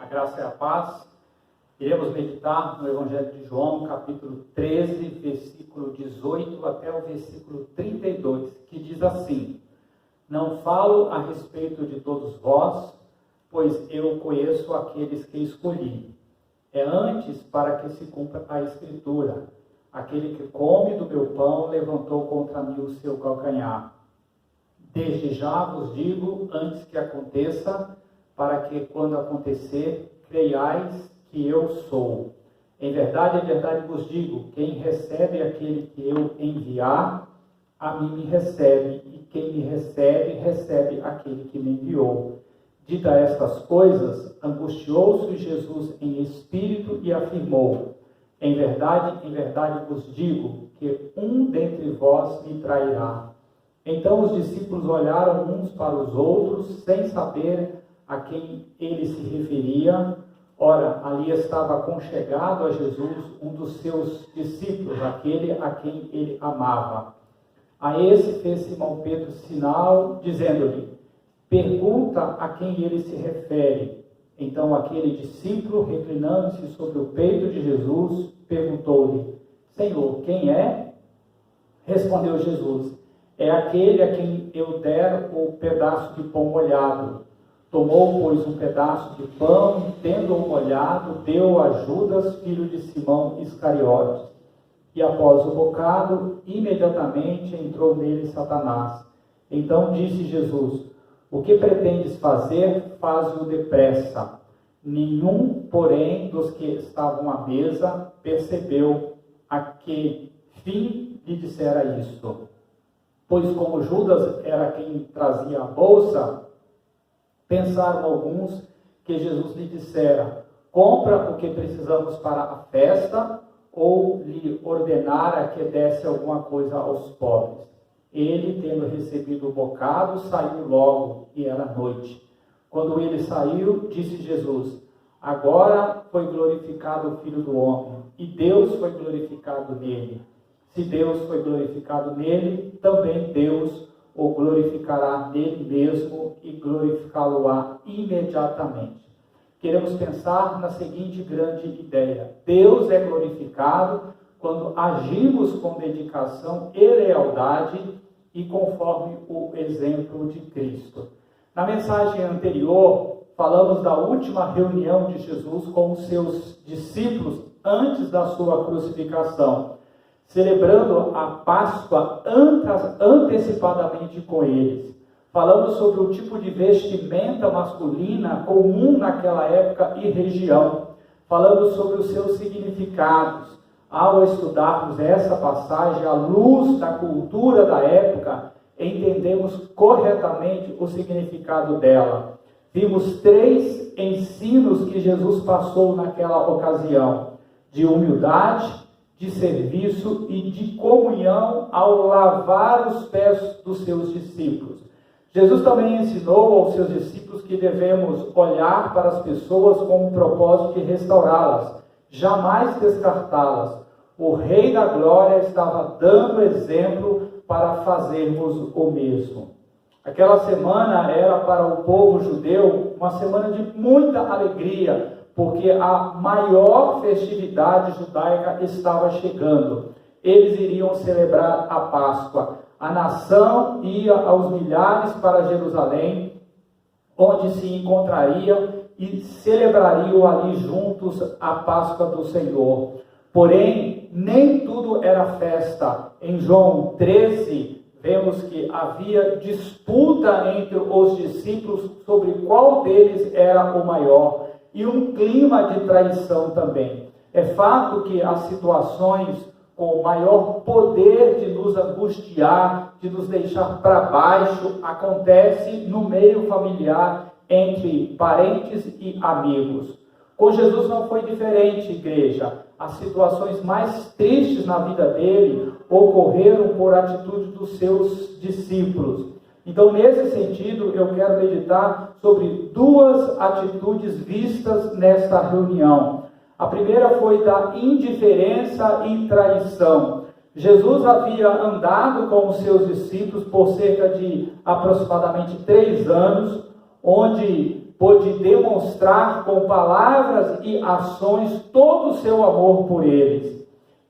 graça e a paz. Iremos meditar no Evangelho de João, capítulo 13, versículo 18 até o versículo 32, que diz assim: Não falo a respeito de todos vós, pois eu conheço aqueles que escolhi. É antes para que se cumpra a Escritura: aquele que come do meu pão levantou contra mim o seu calcanhar. Desde já vos digo, antes que aconteça, para que, quando acontecer, creiais que eu sou. Em verdade vos digo, quem recebe aquele que eu enviar, a mim me recebe, e quem me recebe, recebe aquele que me enviou. Dita estas coisas, angustiou-se Jesus em espírito e afirmou: em verdade vos digo, que um dentre vós me trairá. Então os discípulos olharam uns para os outros, sem saber a quem ele se referia. Ora, ali estava aconchegado a Jesus um dos seus discípulos, aquele a quem ele amava. A esse fez Simão Pedro sinal, dizendo-lhe: pergunta a quem ele se refere. Então aquele discípulo, reclinando-se sobre o peito de Jesus, perguntou-lhe: Senhor, quem é? Respondeu Jesus: é aquele a quem eu der o pedaço de pão molhado. Tomou, pois, um pedaço de pão, e tendo-o molhado, deu a Judas, filho de Simão Iscariotes. E após o bocado, imediatamente entrou nele Satanás. Então disse Jesus: o que pretendes fazer, faz-o depressa. Nenhum, porém, dos que estavam à mesa percebeu a que fim lhe dissera isto. Pois como Judas era quem trazia a bolsa, pensaram alguns que Jesus lhe dissera: compra o que precisamos para a festa, ou lhe ordenara que desse alguma coisa aos pobres. Ele, tendo recebido o bocado, saiu logo, e era noite. Quando ele saiu, disse Jesus: agora foi glorificado o Filho do Homem, e Deus foi glorificado nele. Se Deus foi glorificado nele, também Deus o glorificará nele mesmo e glorificá-lo-á imediatamente. Queremos pensar na seguinte grande ideia: Deus é glorificado quando agimos com dedicação e lealdade e conforme o exemplo de Cristo. Na mensagem anterior, falamos da última reunião de Jesus com os seus discípulos antes da sua crucificação, celebrando a Páscoa antecipadamente com eles. Falamos sobre o tipo de vestimenta masculina comum naquela época e região. Falamos sobre os seus significados. Ao estudarmos essa passagem à luz da cultura da época, entendemos corretamente o significado dela. Vimos 3 ensinos que Jesus passou naquela ocasião: de humildade, de serviço e de comunhão ao lavar os pés dos seus discípulos. Jesus também ensinou aos seus discípulos que devemos olhar para as pessoas com o propósito de restaurá-las, jamais descartá-las. O Rei da Glória estava dando exemplo para fazermos o mesmo. Aquela semana era para o povo judeu uma semana de muita alegria, porque a maior festividade judaica estava chegando. Eles iriam celebrar a Páscoa. A nação ia aos milhares para Jerusalém, onde se encontrariam e celebrariam ali juntos a Páscoa do Senhor. Porém, nem tudo era festa. Em João 13, vemos que havia disputa entre os discípulos sobre qual deles era o maior, e um clima de traição também. É fato que as situações com maior poder de nos angustiar, de nos deixar para baixo, acontece no meio familiar, entre parentes e amigos. Com Jesus não foi diferente, igreja. As situações mais tristes na vida dele ocorreram por atitude dos seus discípulos. Então, nesse sentido, eu quero meditar sobre 2 atitudes vistas nesta reunião. A primeira foi da indiferença e traição. Jesus havia andado com os seus discípulos por cerca de aproximadamente 3 anos, onde pôde demonstrar com palavras e ações todo o seu amor por eles.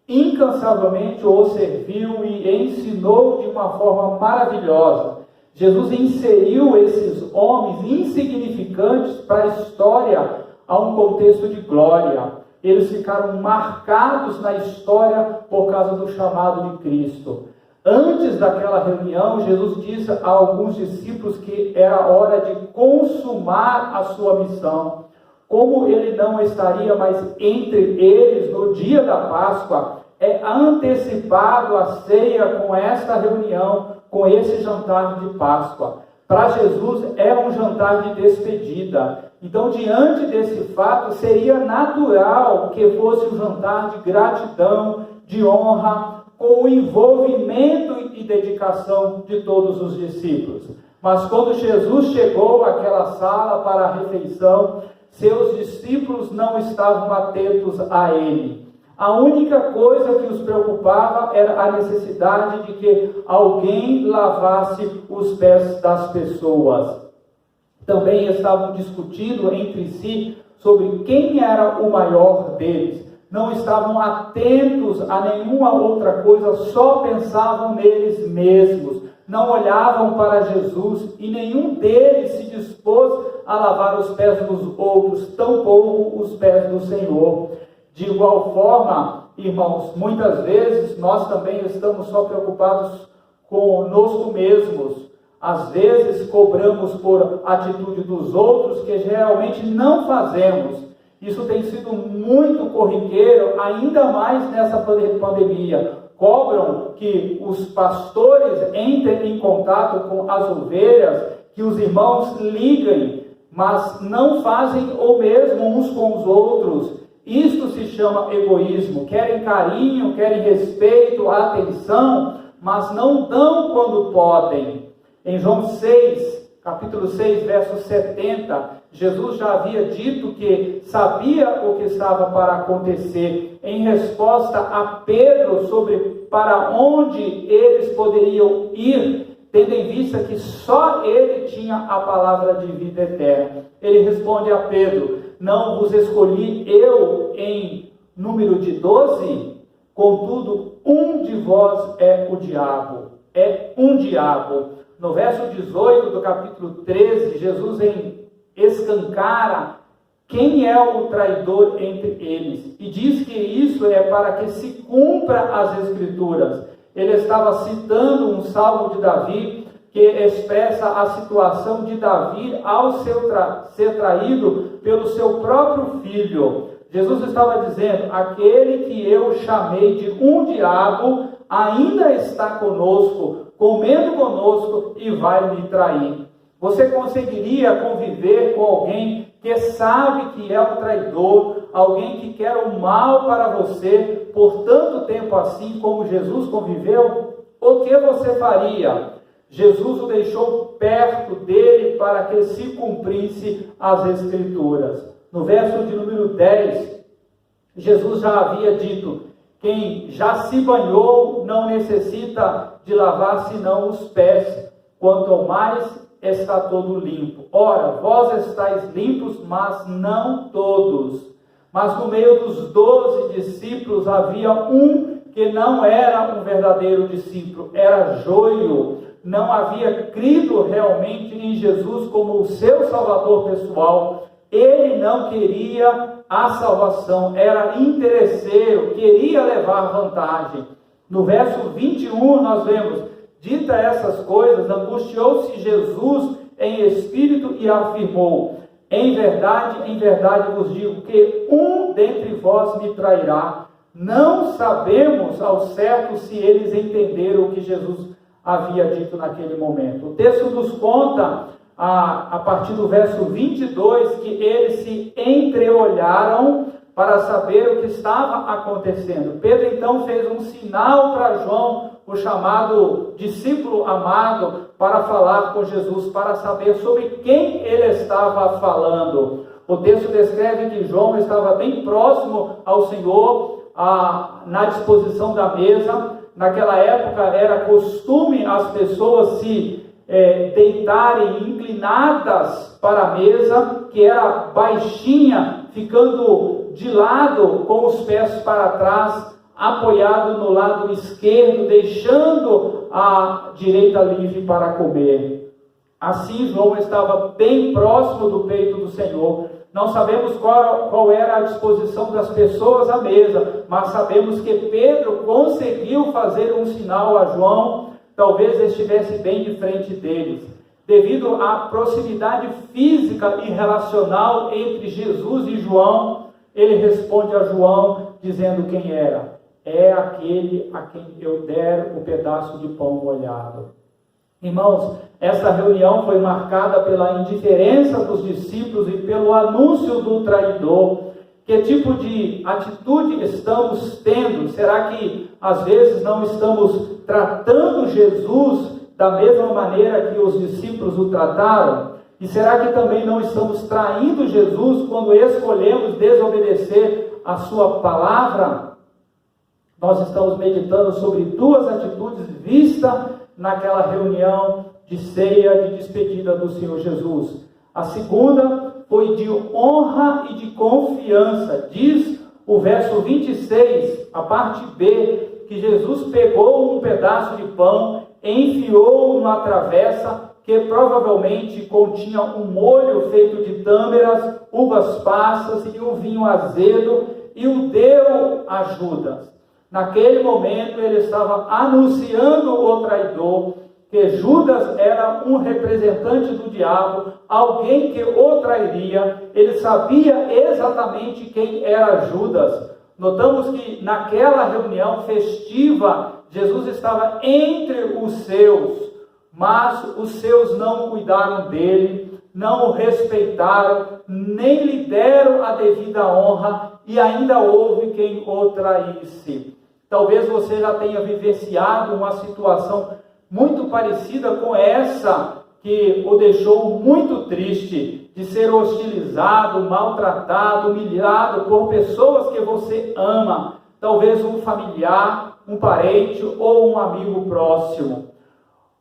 Incansavelmente os serviu e ensinou de uma forma maravilhosa. Jesus inseriu esses homens insignificantes para a história a um contexto de glória. Eles ficaram marcados na história por causa do chamado de Cristo. Antes daquela reunião, Jesus disse a alguns discípulos que era hora de consumar a sua missão. Como ele não estaria mais entre eles no dia da Páscoa, é antecipado a ceia com esta reunião, com esse jantar de Páscoa. Para Jesus é um jantar de despedida. Então, diante desse fato, seria natural que fosse um jantar de gratidão, de honra, com o envolvimento e dedicação de todos os discípulos. Mas quando Jesus chegou àquela sala para a refeição, seus discípulos não estavam atentos a ele. A única coisa que os preocupava era a necessidade de que alguém lavasse os pés das pessoas. Também estavam discutindo entre si sobre quem era o maior deles. Não estavam atentos a nenhuma outra coisa, só pensavam neles mesmos. Não olhavam para Jesus e nenhum deles se dispôs a lavar os pés dos outros, tampouco os pés do Senhor. De igual forma, irmãos, muitas vezes nós também estamos só preocupados conosco mesmos. Às vezes cobramos por atitude dos outros que geralmente não fazemos. Isso tem sido muito corriqueiro, ainda mais nessa pandemia. Cobram que os pastores entrem em contato com as ovelhas, que os irmãos liguem, mas não fazem o mesmo uns com os outros. Isto se chama egoísmo. Querem carinho, querem respeito, atenção, mas não dão quando podem. Em João 6, capítulo 6, verso 70, Jesus já havia dito que sabia o que estava para acontecer, em resposta a Pedro sobre para onde eles poderiam ir, tendo em vista que só ele tinha a palavra de vida eterna. Ele responde a Pedro: não vos escolhi eu em número de 12? Contudo, um de vós é o diabo. É um diabo. No verso 18 do capítulo 13, Jesus escancara quem é o traidor entre eles. E diz que isso é para que se cumpra as Escrituras. Ele estava citando um salmo de Davi, que expressa a situação de Davi ao ser traído pelo seu próprio filho. Jesus estava dizendo: aquele que eu chamei de um diabo ainda está conosco, comendo conosco e vai me trair. Você conseguiria conviver com alguém que sabe que é um traidor, alguém que quer o mal para você por tanto tempo assim como Jesus conviveu? O que você faria? Jesus o deixou perto dele para que se cumprisse as Escrituras. No verso de número 10, Jesus já havia dito: quem já se banhou não necessita de lavar senão os pés, quanto ao mais está todo limpo. Ora, vós estáis limpos, mas não todos. Mas no meio dos 12 discípulos havia um que não era um verdadeiro discípulo, era joio. Não havia crido realmente em Jesus como o seu Salvador pessoal. Ele não queria a salvação, era interesseiro, queria levar vantagem. No verso 21 nós vemos: dita essas coisas, angustiou-se Jesus em espírito e afirmou: em verdade vos digo que um dentre vós me trairá. Não sabemos ao certo se eles entenderam o que Jesus havia dito naquele momento. O texto nos conta, a partir do verso 22, que eles se entreolharam para saber o que estava acontecendo. Pedro então fez um sinal para João, o chamado discípulo amado, para falar com Jesus, para saber sobre quem ele estava falando. O texto descreve que João estava bem próximo ao Senhor, na disposição da mesa. Naquela época era costume as pessoas se deitarem inclinadas para a mesa, que era baixinha, ficando de lado, com os pés para trás, apoiado no lado esquerdo, deixando a direita livre para comer. Assim, João estava bem próximo do peito do Senhor. Não sabemos qual era a disposição das pessoas à mesa, mas sabemos que Pedro conseguiu fazer um sinal a João, talvez estivesse bem de frente deles. Devido à proximidade física e relacional entre Jesus e João, ele responde a João dizendo quem era. É aquele a quem eu der o pedaço de pão molhado. Irmãos, essa reunião foi marcada pela indiferença dos discípulos e pelo anúncio do traidor. Que tipo de atitude estamos tendo? Será que às vezes não estamos tratando Jesus da mesma maneira que os discípulos o trataram? E será que também não estamos traindo Jesus quando escolhemos desobedecer a sua palavra? Nós estamos meditando sobre duas atitudes vistas naquela reunião de ceia de despedida do Senhor Jesus. A segunda foi de honra e de confiança. Diz o verso 26, a parte B, que Jesus pegou um pedaço de pão, enfiou numa travessa que provavelmente continha um molho feito de tâmaras, uvas passas e um vinho azedo, e o deu a Judas. Naquele momento ele estava anunciando o traidor, que Judas era um representante do diabo, alguém que o trairia. Ele sabia exatamente quem era Judas. Notamos que naquela reunião festiva, Jesus estava entre os seus, mas os seus não cuidaram dele, não o respeitaram, nem lhe deram a devida honra, e ainda houve quem o traísse. Talvez você já tenha vivenciado uma situação muito parecida com essa, que o deixou muito triste, de ser hostilizado, maltratado, humilhado por pessoas que você ama, talvez um familiar, um parente ou um amigo próximo.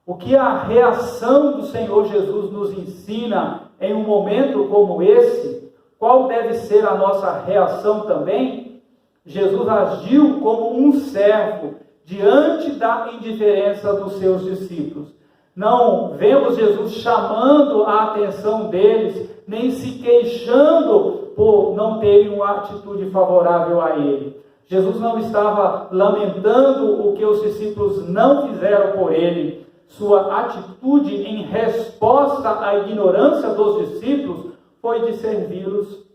O que a reação do Senhor Jesus nos ensina em um momento como esse? Qual deve ser a nossa reação também? Jesus agiu como um servo diante da indiferença dos seus discípulos. Não vemos Jesus chamando a atenção deles, nem se queixando por não terem uma atitude favorável a ele. Jesus não estava lamentando o que os discípulos não fizeram por ele. Sua atitude em resposta à ignorância dos discípulos foi de servi-los.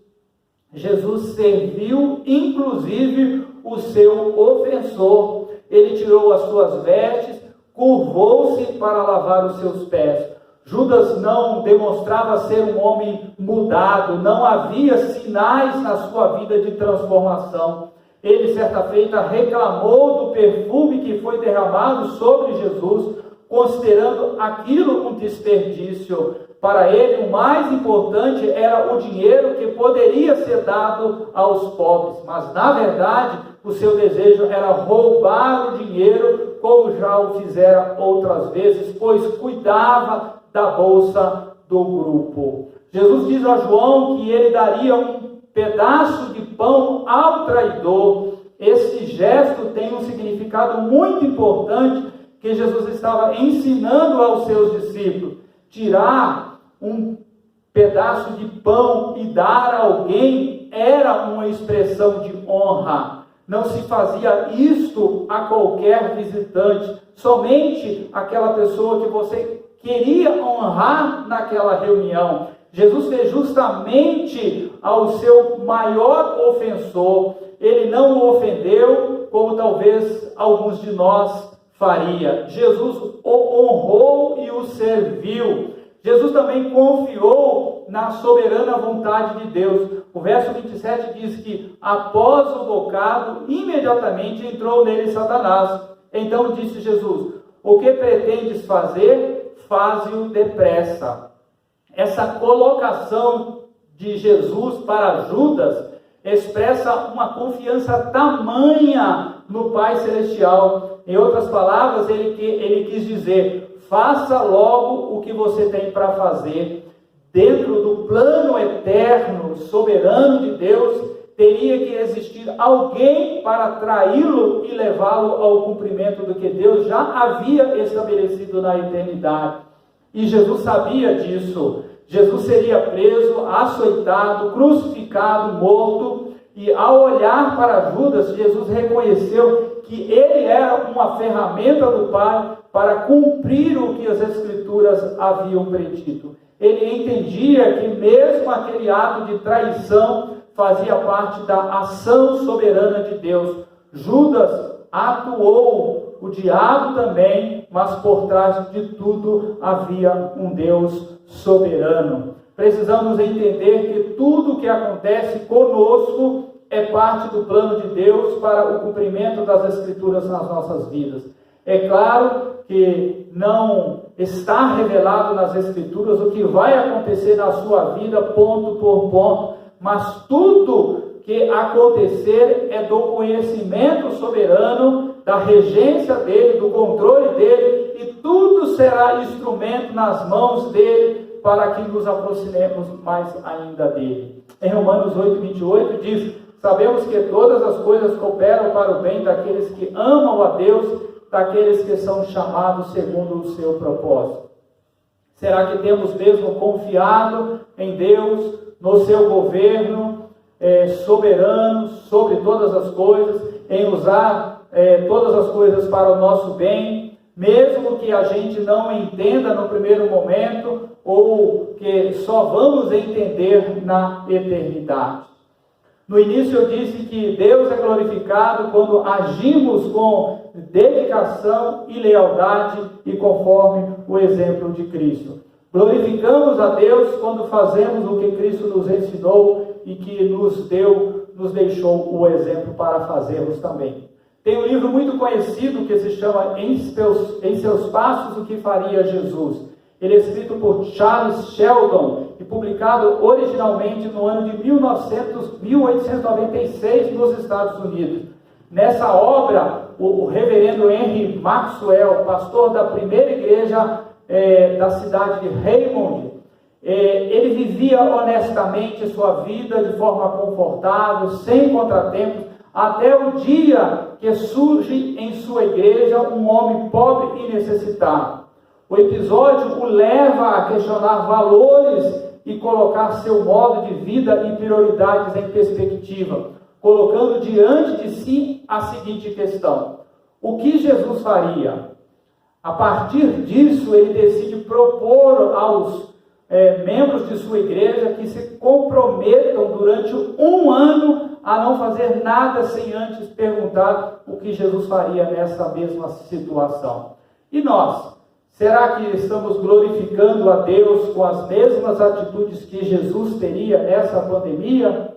Jesus serviu, inclusive, o seu ofensor. Ele tirou as suas vestes, curvou-se para lavar os seus pés. Judas não demonstrava ser um homem mudado, não havia sinais na sua vida de transformação. Ele, certa feita, reclamou do perfume que foi derramado sobre Jesus, considerando aquilo um desperdício. Para ele, o mais importante era o dinheiro que poderia ser dado aos pobres, mas, na verdade, o seu desejo era roubar o dinheiro, como já o fizera outras vezes, pois cuidava da bolsa do grupo. Jesus diz a João que ele daria um pedaço de pão ao traidor. Esse gesto tem um significado muito importante que Jesus estava ensinando aos seus discípulos. Tirar um pedaço de pão e dar a alguém era uma expressão de honra. Não se fazia isto a qualquer visitante, somente aquela pessoa que você queria honrar naquela reunião. Jesus fez justamente ao seu maior ofensor. Ele não o ofendeu como talvez alguns de nós faria. Jesus o honrou e o serviu. Jesus também confiou na soberana vontade de Deus. O verso 27 diz que após o bocado, imediatamente entrou nele Satanás. Então disse Jesus: o que pretendes fazer, faze-o depressa. Essa colocação de Jesus para Judas expressa uma confiança tamanha no Pai Celestial. Em outras palavras, ele quis dizer: faça logo o que você tem para fazer. dentro do plano eterno, soberano de Deus, teria que existir alguém para traí-lo e levá-lo ao cumprimento do que Deus já havia estabelecido na eternidade. E Jesus sabia disso. Jesus seria preso, açoitado, crucificado, morto, e ao olhar para Judas, Jesus reconheceu que ele era uma ferramenta do Pai para cumprir o que as Escrituras haviam predito. Ele entendia que mesmo aquele ato de traição fazia parte da ação soberana de Deus. Judas atuou, o diabo também, mas por trás de tudo havia um Deus soberano. Precisamos entender que tudo o que acontece conosco é parte do plano de Deus para o cumprimento das Escrituras nas nossas vidas. É claro que não está revelado nas Escrituras o que vai acontecer na sua vida, ponto por ponto, mas tudo que acontecer é do conhecimento soberano, da regência dele, do controle dele, e tudo será instrumento nas mãos dele para que nos aproximemos mais ainda dele. Em Romanos 8:28 diz: sabemos que todas as coisas cooperam para o bem daqueles que amam a Deus, daqueles que são chamados segundo o seu propósito. Será que temos mesmo confiado em Deus, no seu governo soberano sobre todas as coisas, em usar todas as coisas para o nosso bem, mesmo que a gente não entenda no primeiro momento, ou que só vamos entender na eternidade? No início eu disse que Deus é glorificado quando agimos com dedicação e lealdade e conforme o exemplo de Cristo. Glorificamos a Deus quando fazemos o que Cristo nos ensinou e que nos deixou o exemplo para fazermos também. Tem um livro muito conhecido que se chama Em Seus Passos, o que Faria Jesus. Ele é escrito por Charles Sheldon e publicado originalmente no ano de 1896 nos Estados Unidos. Nessa obra, o reverendo Henry Maxwell, pastor da primeira igreja da cidade de Raymond, ele vivia honestamente sua vida de forma confortável, sem contratempos, até o dia que surge em sua igreja um homem pobre e necessitado. O episódio o leva a questionar valores e colocar seu modo de vida e prioridades em perspectiva, colocando diante de si a seguinte questão: o que Jesus faria? A partir disso, ele decide propor aos membros de sua igreja que se comprometam durante um ano a não fazer nada sem antes perguntar o que Jesus faria nessa mesma situação. E nós? Será que estamos glorificando a Deus com as mesmas atitudes que Jesus teria nessa pandemia?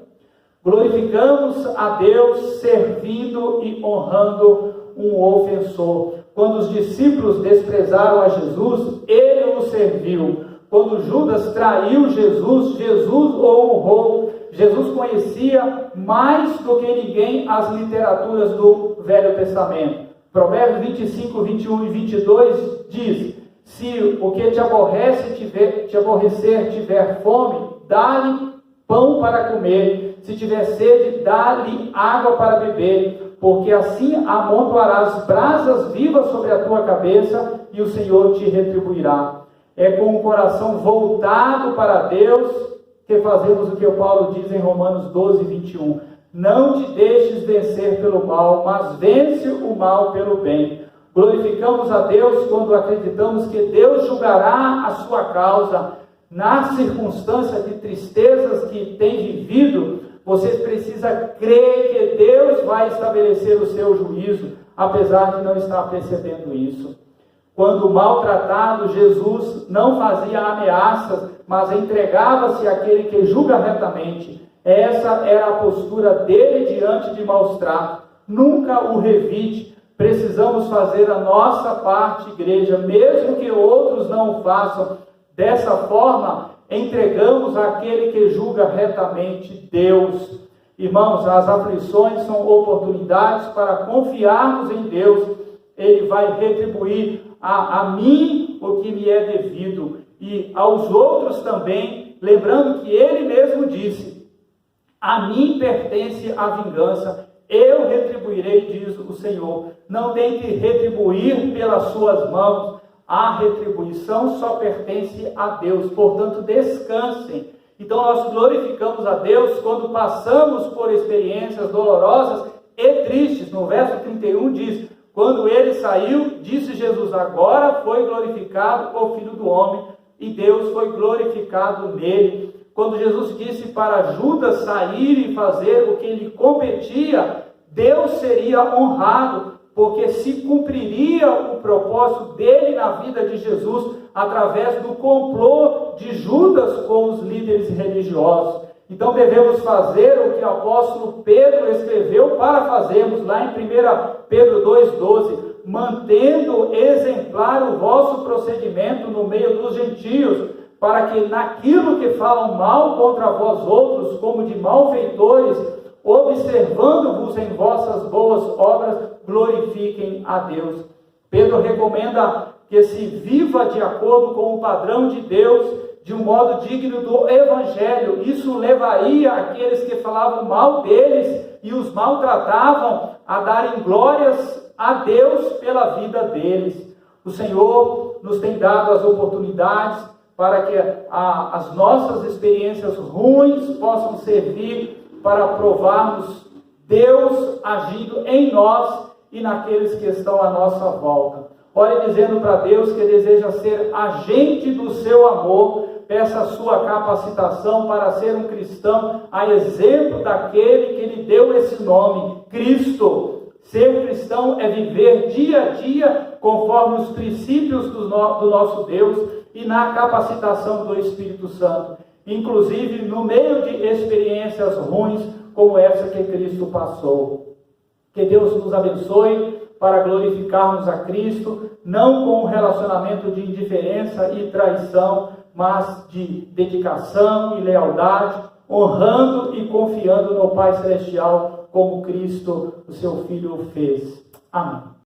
Glorificamos a Deus servindo e honrando um ofensor. Quando os discípulos desprezaram a Jesus, ele os serviu. Quando Judas traiu Jesus, Jesus o honrou. Jesus conhecia mais do que ninguém as literaturas do Velho Testamento. Provérbios 25, 21 e 22 diz: se o que te aborrecer tiver fome, dá-lhe pão para comer. Se tiver sede, dá-lhe água para beber. Porque assim amontoarás brasas vivas sobre a tua cabeça e o Senhor te retribuirá. É com o coração voltado para Deus que fazemos o que o Paulo diz em Romanos 12, 21. Não te deixes vencer pelo mal, mas vence o mal pelo bem. Glorificamos a Deus quando acreditamos que Deus julgará a sua causa. Na circunstância de tristezas que tem vivido, você precisa crer que Deus vai estabelecer o seu juízo, apesar de não estar percebendo isso. Quando maltratado, Jesus não fazia ameaças, mas entregava-se àquele que julga retamente. Essa era a postura dele diante de maus tratos. Nunca o revide. Precisamos fazer a nossa parte, igreja, mesmo que outros não o façam. Dessa forma, entregamos àquele que julga retamente, Deus. Irmãos, as aflições são oportunidades para confiarmos em Deus. Ele vai retribuir a mim o que me é devido, e aos outros também lembrando que ele mesmo disse: a mim pertence a vingança, eu retribuirei, diz o Senhor. Não tente retribuir pelas suas mãos, a retribuição só pertence a Deus, portanto descansem. Então nós glorificamos a Deus quando passamos por experiências dolorosas e tristes. No verso 31 diz: quando ele saiu, disse Jesus: agora foi glorificado o Filho do Homem, e Deus foi glorificado nele. Quando Jesus disse para Judas sair e fazer o que lhe competia, Deus seria honrado, porque se cumpriria o propósito dele na vida de Jesus através do complô de Judas com os líderes religiosos. Então devemos fazer o que o apóstolo Pedro escreveu para fazermos lá em 1 Pedro 2,12: mantendo exemplar o vosso procedimento no meio dos gentios, para que naquilo que falam mal contra vós outros, como de malfeitores, observando-vos em vossas boas obras, glorifiquem a Deus. Pedro recomenda que se viva de acordo com o padrão de Deus, de um modo digno do Evangelho. Isso levaria aqueles que falavam mal deles e os maltratavam a darem glórias a Deus pela vida deles. O Senhor nos tem dado as oportunidades para que as nossas experiências ruins possam servir para provarmos Deus agindo em nós e naqueles que estão à nossa volta. Ore dizendo para Deus que deseja ser agente do seu amor. Peça a sua capacitação para ser um cristão, a exemplo daquele que lhe deu esse nome, Cristo. Ser cristão é viver dia a dia conforme os princípios do nosso Deus e na capacitação do Espírito Santo, inclusive no meio de experiências ruins como essa que Cristo passou. Que Deus nos abençoe para glorificarmos a Cristo, não com um relacionamento de indiferença e traição, mas de dedicação e lealdade, honrando e confiando no Pai Celestial, como Cristo, o seu Filho, fez. Amém.